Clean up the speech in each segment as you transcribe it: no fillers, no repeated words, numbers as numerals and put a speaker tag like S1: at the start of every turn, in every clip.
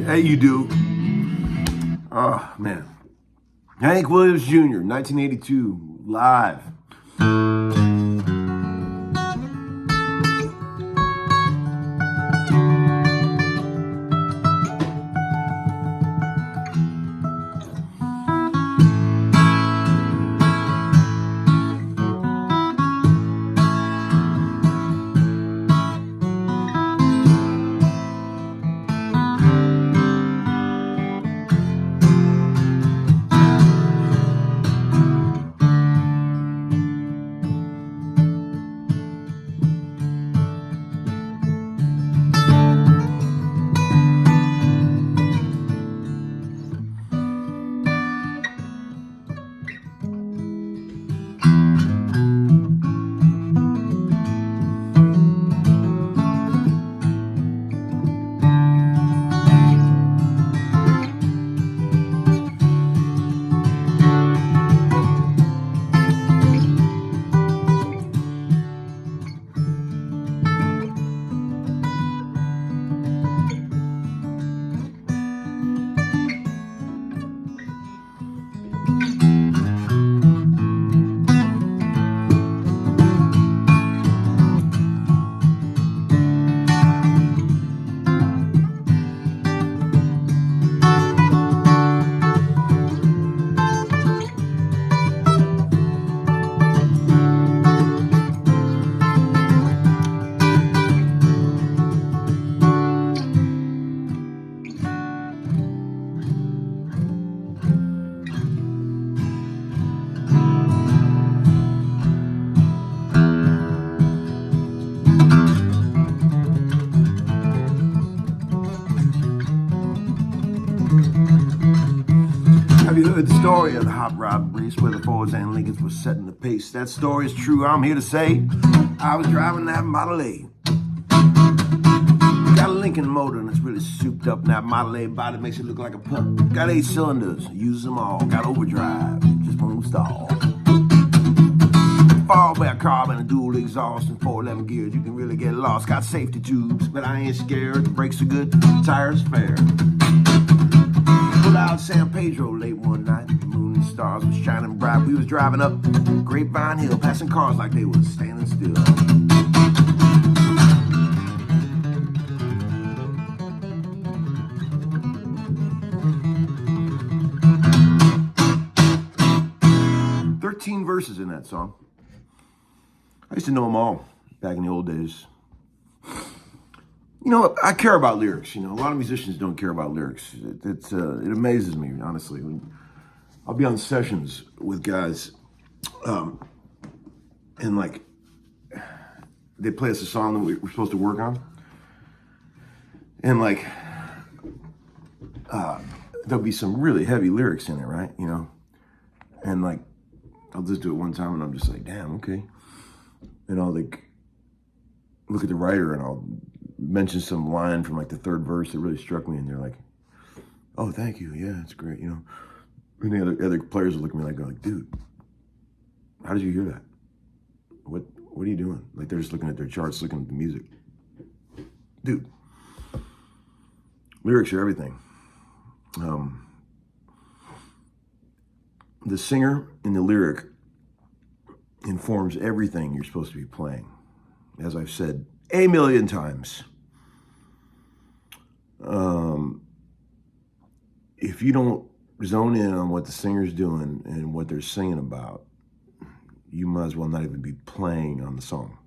S1: Hey, you do. Oh, man. Hank Williams Jr., 1982, live. Have you heard the story of the hop rod race where the Fords and Lincolns were setting the pace? That story is true, I'm here to say. I was driving that Model A. Got a Lincoln motor and it's really souped up. That Model A body makes it look like a pump. Got 8 cylinders, use them all. Got overdrive, just won't stall. Fallback carb and a dual exhaust and 411 gears. You can really get lost. Got safety tubes, but I ain't scared. The brakes are good, tires fair. Pulled out San Pedro late one night. The moon and stars was shining bright. We was driving up Grapevine Hill, passing cars like they was standing still. Verses in that song. I used to know them all back in the old days. You know, I care about lyrics. You know, a lot of musicians don't care about lyrics. It amazes me, honestly. I'll be on sessions with guys, and like, they play us a song that we're supposed to work on, and like there'll be some really heavy lyrics in it, right? You know, and like I'll just do it one time, and I'm just like, damn, okay. And I'll like look at the writer, and I'll mention some line from like the third verse that really struck me, and they're like, "Oh, thank you, yeah, it's great," you know. And the other players will look at me like, "Dude, how did you hear that? What are you doing?" Like they're just looking at their charts, looking at the music. Dude, lyrics are everything. The singer in the lyric informs everything you're supposed to be playing. As I've said a million times. If you don't zone in on what the singer's doing and what they're singing about, you might as well not even be playing on the song.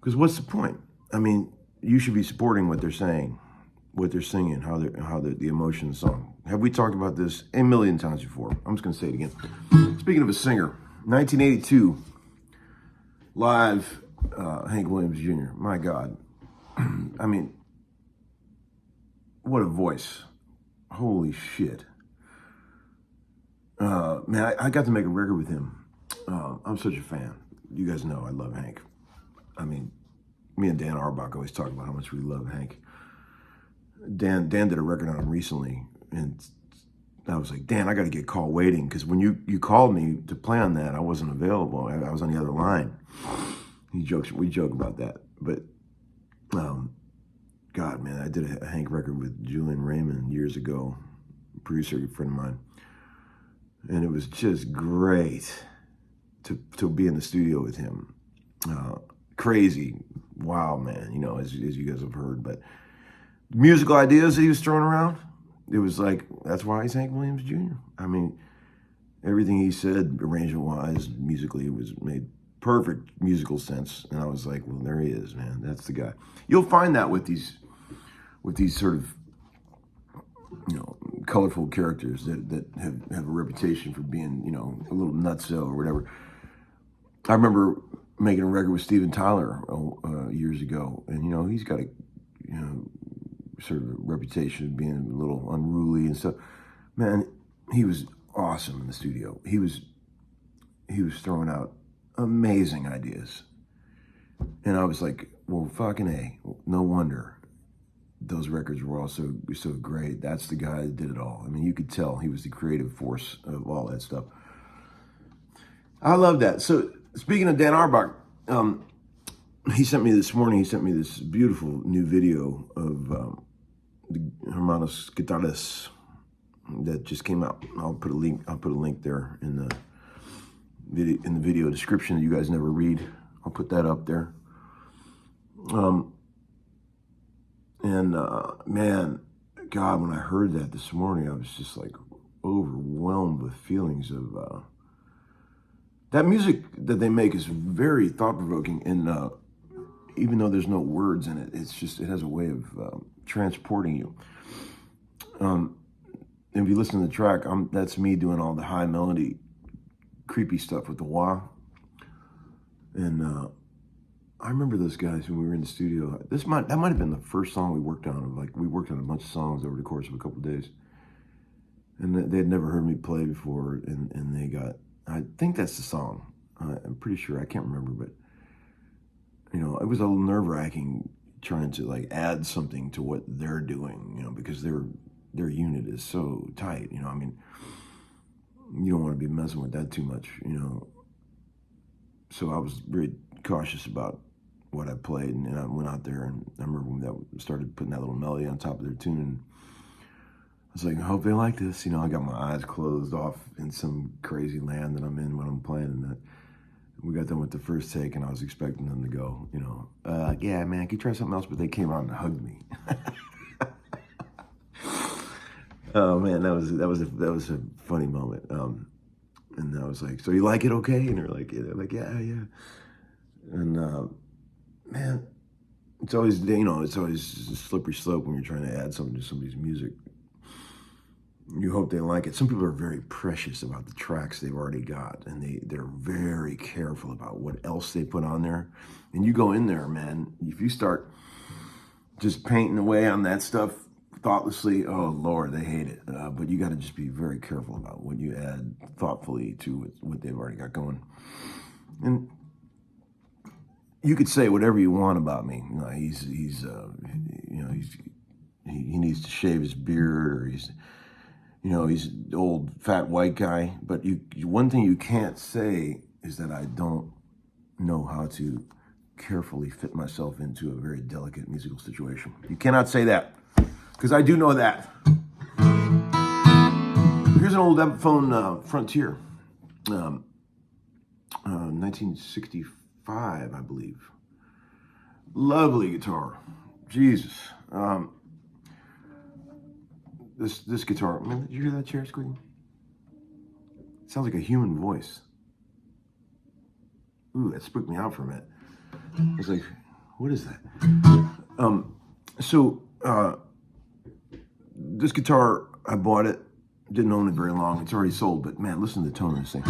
S1: Because what's the point? I mean, you should be supporting what they're saying, what they're singing, how the emotion of the song. Have we talked about this a million times before? I'm just going to say it again. Speaking of a singer, 1982, live, Hank Williams Jr. My God. I mean, what a voice. Holy shit. Man, I got to make a record with him. I'm such a fan. You guys know I love Hank. I mean, me and Dan Arbach always talk about how much we love Hank. Dan did a record on him recently, and I was like, Dan, I got to get call waiting, because when you called me to play on that, I wasn't available. I was on the other line. We joke about that, but God, man, I did a Hank record with Julian Raymond years ago, a producer, a friend of mine, and it was just great to be in the studio with him. Crazy, wow, man, you know, as you guys have heard, but musical ideas that he was throwing around, it was like, that's why he's Hank Williams Jr. I mean, everything he said, arrangement-wise, musically, it was made perfect musical sense, and I was like, well, there he is, man. That's the guy. You'll find that with these sort of, you know, colorful characters that have a reputation for being, you know, a little nutso or whatever. I remember making a record with Steven Tyler years ago, and you know, he's got a, you know, sort of a reputation of being a little unruly and stuff. Man, he was awesome in the studio. He was throwing out amazing ideas. And I was like, well, fucking A, no wonder those records were all so great. That's the guy that did it all. I mean, you could tell he was the creative force of all that stuff. I love that. So speaking of Dan Arbach, he sent me this beautiful new video of the Hermanos Gutierrez that just came out. I'll put a link there in the video description that you guys never read. I'll put that up there. Man, God, when I heard that this morning, I was just like overwhelmed with feelings of that music that they make is very thought-provoking, and even though there's no words in it, it has a way of transporting you. If you listen to the track, that's me doing all the high melody, creepy stuff with the wah. And I remember those guys when we were in the studio. That might have been the first song we worked on. Like, we worked on a bunch of songs over the course of a couple of days, and they had never heard me play before, and they got. I think that's the song. I'm pretty sure. I can't remember, but you know, it was a little nerve-wracking trying to like add something to what they're doing. You know, because their unit is so tight. You know, I mean, you don't want to be messing with that too much. You know, so I was very cautious about what I played, and I went out there, and I remember when that started putting that little melody on top of their tune, and I was like, I hope they like this. You know, I got my eyes closed off in some crazy land that I'm in when I'm playing, and that we got done with the first take, and I was expecting them to go, you know, yeah, man, can you try something else? But they came out and hugged me. Oh man, that was a funny moment. And I was like, so you like it, okay? And they're like, yeah. And man, it's always, you know, it's always a slippery slope when you're trying to add something to somebody's music. You hope they like it. Some people are very precious about the tracks they've already got, and they're very careful about what else they put on there. And you go in there, man, if you start just painting away on that stuff thoughtlessly, oh Lord, they hate it. But you got to just be very careful about what you add thoughtfully to what they've already got going. And you could say whatever you want about me. You know, he needs to shave his beard, or he's an old fat white guy. But one thing you can't say is that I don't know how to carefully fit myself into a very delicate musical situation. You cannot say that, because I do know that. Here's an old Epiphone Frontier, 1965, I believe. Lovely guitar, Jesus. This guitar, man, did you hear that chair squeaking? It sounds like a human voice. Ooh, that spooked me out for a minute. I was like, what is that? This guitar, I bought it, didn't own it very long. It's already sold, but man, listen to the tone of this thing.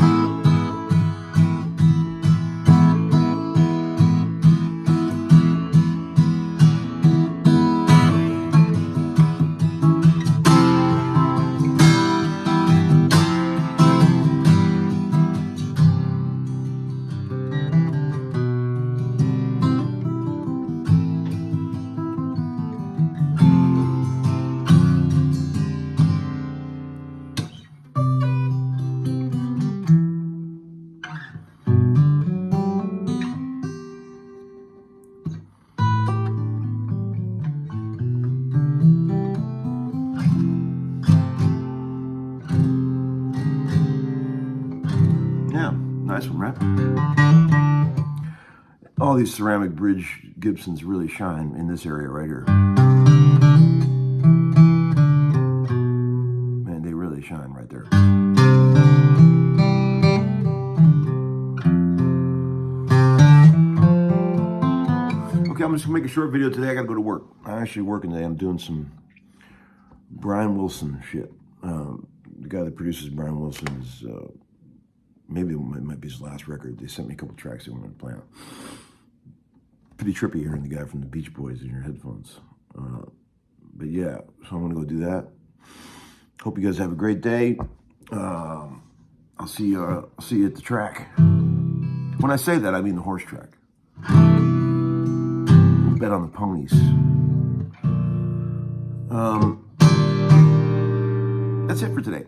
S1: Yeah, nice one, right? All these ceramic bridge Gibsons really shine in this area right here. Man, they really shine right there. Okay, I'm just gonna make a short video today. I gotta go to work. I'm actually working today. I'm doing some Brian Wilson shit. The guy that produces Brian Wilson is, maybe it might be his last record. They sent me a couple tracks they wanted to play on. Pretty trippy hearing the guy from the Beach Boys in your headphones. But yeah, so I'm gonna go do that. Hope you guys have a great day. I'll see you at the track. When I say that, I mean the horse track. We'll bet on the ponies. That's it for today.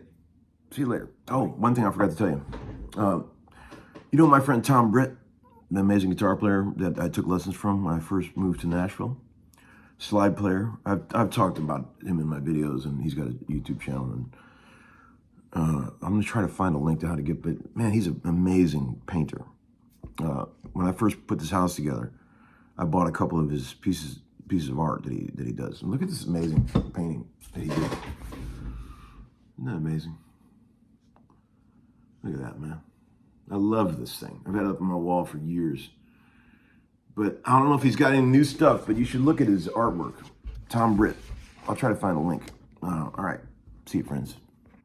S1: See you later. Oh, one thing I forgot to tell you. You know my friend Tom Britt, the amazing guitar player that I took lessons from when I first moved to Nashville. Slide player. I've talked about him in my videos, and he's got a YouTube channel. And I'm gonna try to find a link to how to get. But man, he's an amazing painter. When I first put this house together, I bought a couple of his pieces of art that he does. And look at this amazing painting that he did. Isn't that amazing? Look at that, man. I love this thing. I've had it up on my wall for years. But I don't know if he's got any new stuff, but you should look at his artwork. Tom Britt. I'll try to find a link. All right. See you, friends.